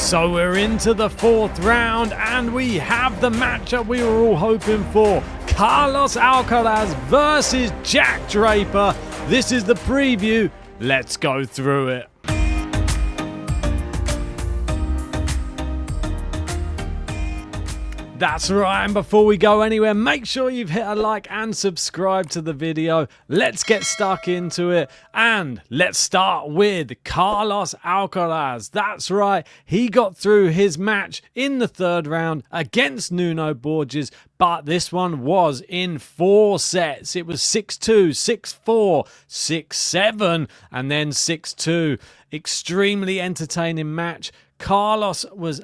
So we're into the fourth round and we have the matchup we were all hoping for. Carlos Alcaraz versus Jack Draper. This is the preview. Let's go through it. That's right, and before we go anywhere, make sure you've hit a like and subscribe to the video. Let's get stuck into it, and let's start with Carlos Alcaraz. That's right, he got through his match in the third round against Nuno Borges, but this one was in 4 sets. It was 6-2, 6-4, 6-7, and then 6-2. Extremely entertaining match. Carlos was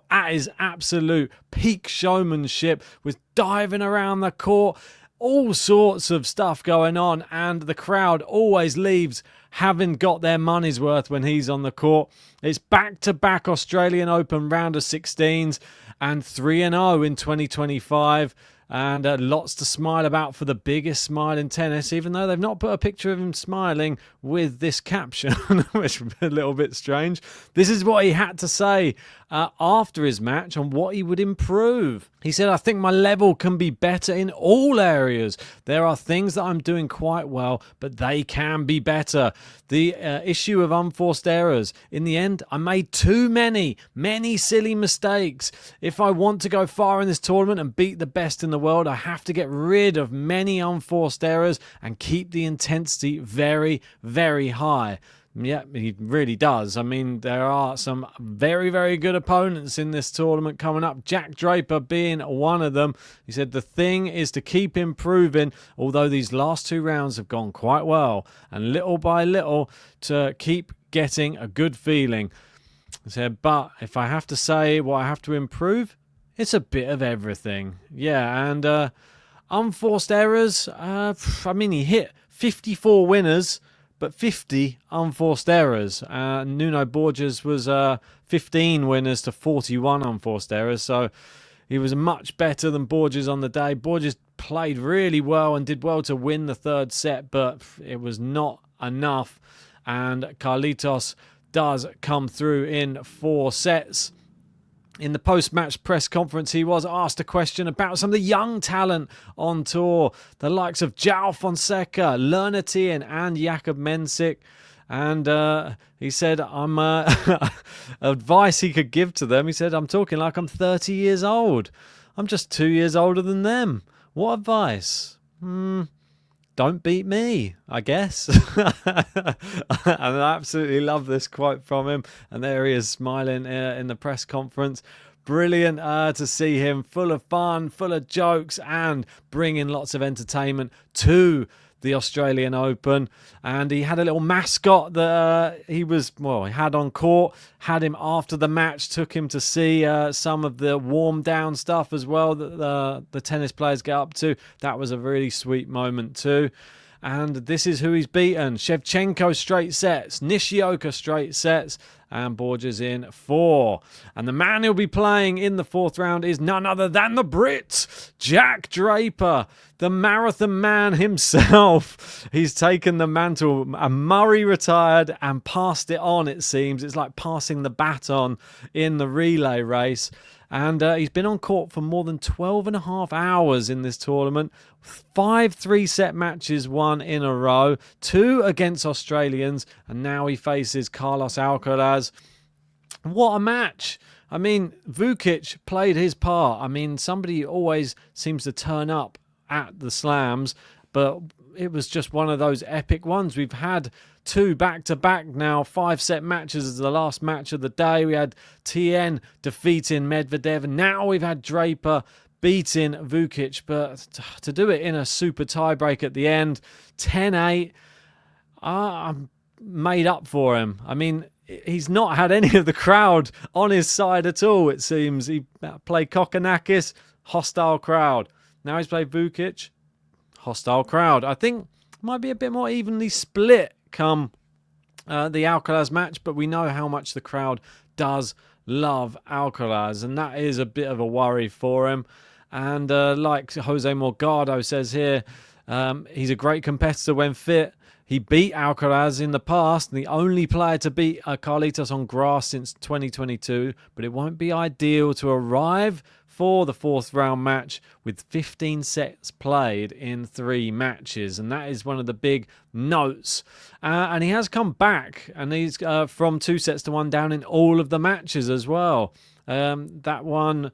at his absolute peak showmanship, was diving around the court, all sorts of stuff going on, and the crowd always leaves having got their money's worth when he's on the court. It's back-to-back Australian Open round of 16s and 3-0 in 2025. And lots to smile about for the biggest smile in tennis, even though they've not put a picture of him smiling with this caption, which is a little bit strange. This is what he had to say after his match on what he would improve. He said, "I think my level can be better in all areas. There are things that I'm doing quite well, but they can be better. The issue of unforced errors. In the end, I made too many silly mistakes. If I want to go far in this tournament and beat the best in the world, I have to get rid of many unforced errors and keep the intensity very, very high." Yeah, he really does. I mean, there are some very, very good opponents in this tournament coming up, Jack Draper being one of them. He said the thing is to keep improving, although these last 2 rounds have gone quite well, and little by little to keep getting a good feeling. He said, but if I have to say what I have to improve, it's a bit of everything. Yeah, and unforced errors, he hit 54 winners, but 50 unforced errors. Nuno Borges was 15 winners to 41 unforced errors, so he was much better than Borges on the day. Borges played really well and did well to win the third set, but it was not enough, and Carlitos does come through in 4 sets. In the post-match press conference, he was asked a question about some of the young talent on tour, the likes of João Fonseca, Lernatien, and Jakub Mensik. And he said, advice he could give to them, he said, I'm talking like I'm 30 years old. I'm just 2 years older than them. What advice? Don't beat me, I guess. And I absolutely love this quote from him. And there he is smiling in the press conference. Brilliant to see him, full of fun, full of jokes, and bringing lots of entertainment to the Australian Open. And he had a little mascot that he had on court, had him after the match, took him to see some of the warm down stuff as well that the tennis players get up to. That was a really sweet moment too. And this is who he's beaten. Shevchenko straight sets, Nishioka straight sets, and Borges in 4. And the man he'll be playing in the 4th round is none other than the Brit, Jack Draper, the marathon man himself. He's taken the mantle. Murray retired and passed it on, it seems. It's like passing the baton in the relay race. And he's been on court for more than 12.5 hours in this tournament. 5 3-set matches won in a row, 2 against Australians, and now he faces Carlos Alcaraz. What a match! I mean, Vukic played his part. I mean, somebody always seems to turn up at the slams, but it was just one of those epic ones. We've had 2 back-to-back now, 5-set matches as the last match of the day. We had Tien defeating Medvedev, and now we've had Draper beating Vukic, but to do it in a super tiebreak at the end, 10-8, I'm made up for him. I mean, he's not had any of the crowd on his side at all, it seems. He played Kokkinakis, hostile crowd. Now he's played Vukic, hostile crowd. I think it might be a bit more evenly split come the Alcaraz match, but we know how much the crowd does love Alcaraz, and that is a bit of a worry for him. And like Jose Morgado says here, he's a great competitor when fit. He beat Alcaraz in the past, the only player to beat Carlitos on grass since 2022, but it won't be ideal to arrive for the fourth round match with 15 sets played in 3 matches, and that is one of the big notes. And he has come back, and he's from 2-1 down in all of the matches as well. That one,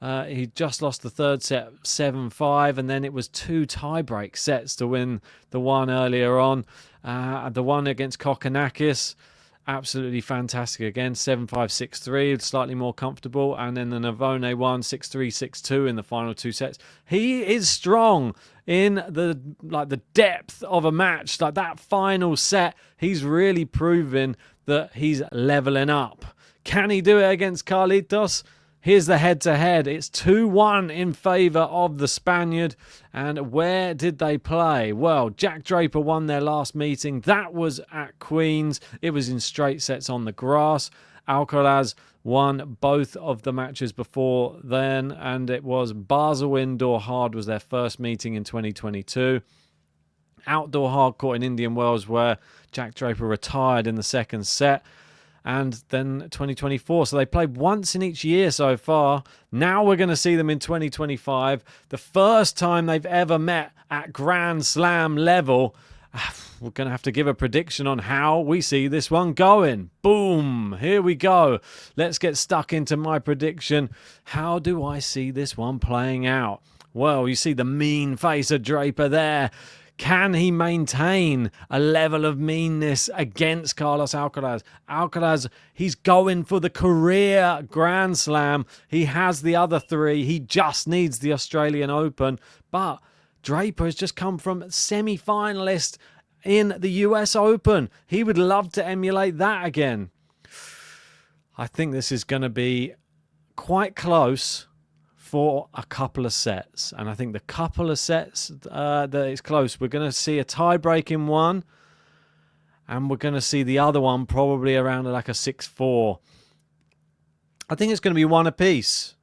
he just lost the third set 7-5, and then it was 2 tie-break sets to win the one earlier on. The one against Kokkinakis, absolutely fantastic again, 7-5, 6-3, slightly more comfortable. And then the Navone one, 6-3, 6-2 in the final 2 sets. He is strong in the depth of a match. Like that final set, he's really proven that he's leveling up. Can he do it against Carlitos? Here's the head-to-head. It's 2-1 in favour of the Spaniard. And where did they play? Well, Jack Draper won their last meeting. That was at Queen's. It was in straight sets on the grass. Alcaraz won both of the matches before then. And it was Basel Indoor Hard was their first meeting in 2022. Outdoor Hard court in Indian Wells where Jack Draper retired in the second set. And then 2024. So they played once in each year so far. Now we're going to see them in 2025. The first time they've ever met at Grand Slam level. We're going to have to give a prediction on how we see this one going. Boom. Here we go. Let's get stuck into my prediction. How do I see this one playing out? Well, you see the mean face of Draper there. Can he maintain a level of meanness against Carlos Alcaraz? Alcaraz, he's going for the career Grand Slam. He has the other 3. He just needs the Australian Open. But Draper has just come from semi-finalist in the US Open. He would love to emulate that again. I think this is going to be quite close for a couple of sets. And I think the couple of sets that it's close, we're going to see a tie-break in one, and we're going to see the other one probably around like a 6-4. I think it's going to be one apiece.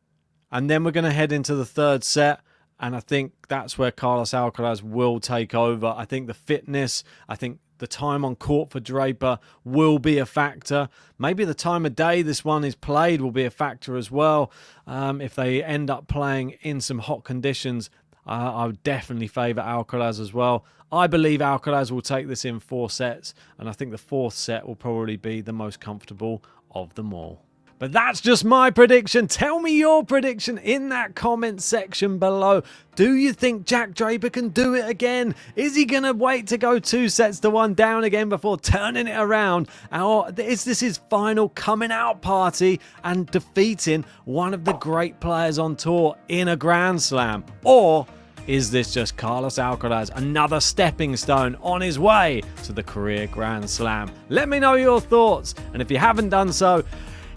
And then we're going to head into the third set, and I think that's where Carlos Alcaraz will take over. I think the fitness, I think the time on court for Draper will be a factor. Maybe the time of day this one is played will be a factor as well. If they end up playing in some hot conditions, I would definitely favour Alcaraz as well. I believe Alcaraz will take this in 4 sets, and I think the 4th set will probably be the most comfortable of them all. But that's just my prediction. Tell me your prediction in that comment section below. Do you think Jack Draper can do it again? Is he going to wait to go 2-1 down again before turning it around? Or is this his final coming out party and defeating one of the great players on tour in a Grand Slam? Or is this just Carlos Alcaraz, another stepping stone on his way to the career Grand Slam? Let me know your thoughts. And if you haven't done so,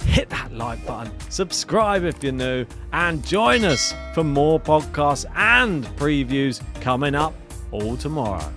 hit that like button, subscribe if you're new, and join us for more podcasts and previews coming up all tomorrow.